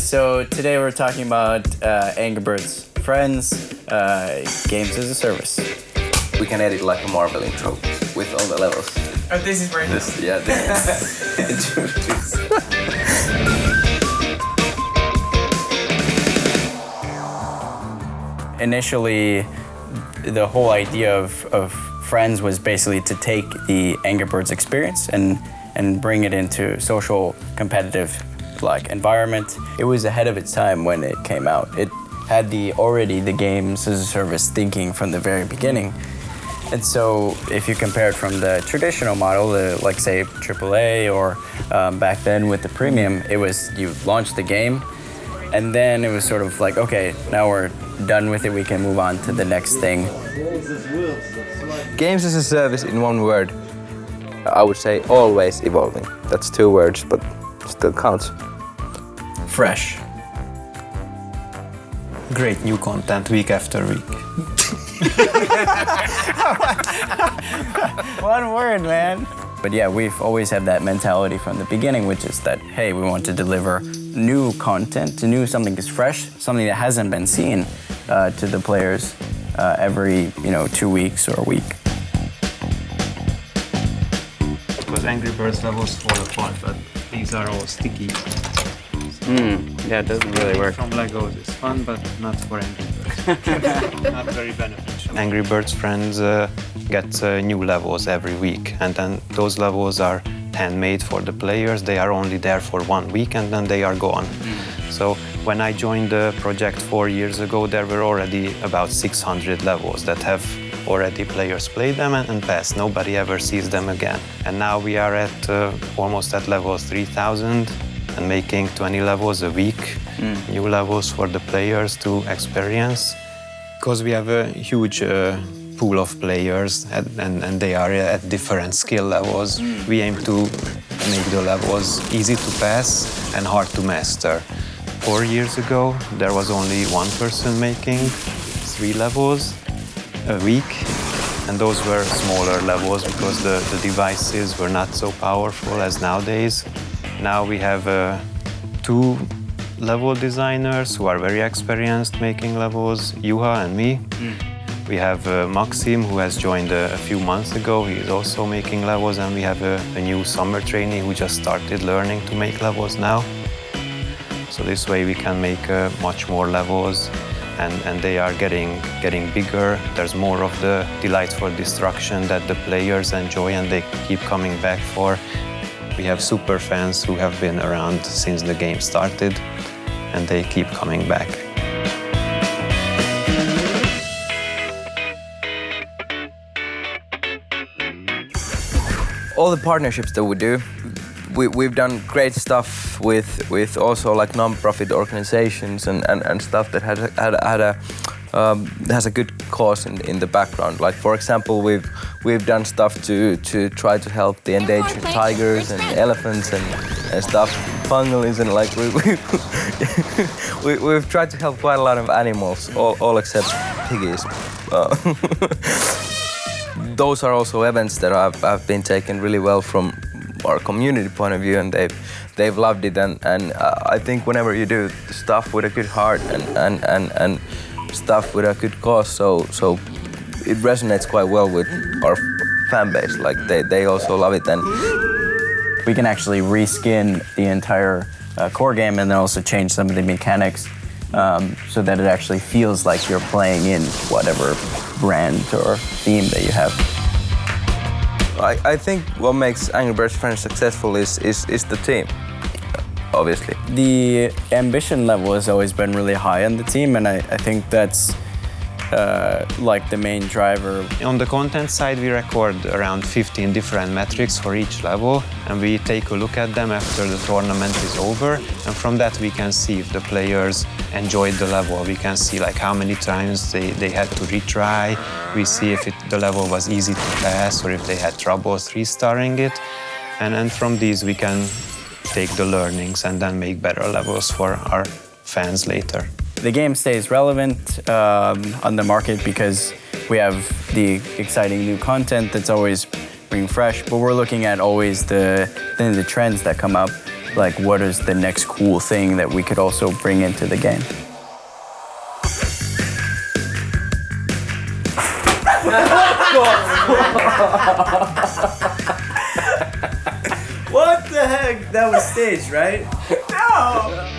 So today we're talking about Angry Birds Friends, games as a service. We can edit like a Marvel intro with all the levels. Oh, this is very This is Initially, the whole idea of Friends was basically to take the Angry Birds experience and bring it into social competitive environment. It was ahead of its time when it came out. It had already the games as a service thinking from the very beginning. And so if you compare it from the traditional model, like say AAA or back then with the premium, it was you launched the game and then it was sort of like, okay, now we're done with it, we can move on to the next thing. Games as a service in one word. I would say always evolving. That's 2 words, but still counts. Fresh. Great new content week after week. One word, man. But yeah, we've always had that mentality from the beginning, which is that, hey, we want to deliver new content, something that's fresh, something that hasn't been seen to the players every 2 weeks or a week. Because Angry Birds levels fall apart, but these are all sticky. Yeah, it doesn't really work. From Legos is fun, but not for Angry Birds. Not very beneficial. Angry Birds Friends get new levels every week, and then those levels are handmade for the players. They are only there for 1 week, and then they are gone. So when I joined the project 4 years ago, there were already about 600 levels that have already players played them and passed. Nobody ever sees them again. And now we are at almost at level 3,000 and making 20 levels a week, new levels for the players to experience. Because we have a huge pool of players and they are at different skill levels. We aim to make the levels easy to pass and hard to master. 4 years ago, there was only one person making 3 levels a week, and those were smaller levels because the devices were not so powerful as nowadays. Now we have 2 level designers who are very experienced making levels, Juha and me. We have Maxim, who has joined a few months ago. He is also making levels, and we have a new summer trainee who just started learning to make levels now. So this way we can make much more levels, and they are getting bigger. There's more of the delightful destruction that the players enjoy and they keep coming back for. We have super fans who have been around since the game started, and they keep coming back. All the partnerships that we do, we've done great stuff with also like non-profit organizations and stuff that has a good cause in the background. Like for example, we've done stuff to try to help the endangered tigers and elephants and stuff, pangolins, and like we've tried to help quite a lot of animals, all except piggies. Those are also events that have been taken really well from our community point of view, and they've loved it. And I think whenever you do stuff with a good heart and stuff with a good cause, so it resonates quite well with our fan base. Like they also love it, and We can actually reskin the entire core game and then also change some of the mechanics so that it actually feels like you're playing in whatever brand or theme that you have. I think what makes Angry Birds Friends successful is the team, obviously. The ambition level has always been really high on the team, and I think that's like the main driver. On the content side, we record around 15 different metrics for each level, and we take a look at them after the tournament is over, and from that we can see if the players enjoyed the level. We can see like how many times they had to retry. We see if the level was easy to pass or if they had troubles restarting it, and from these we can take the learnings and then make better levels for our fans later. The game stays relevant on the market because we have the exciting new content that's always being fresh, but we're looking at always the trends that come up. like what is the next cool thing that we could also bring into the game. What the heck? That was staged, right? No!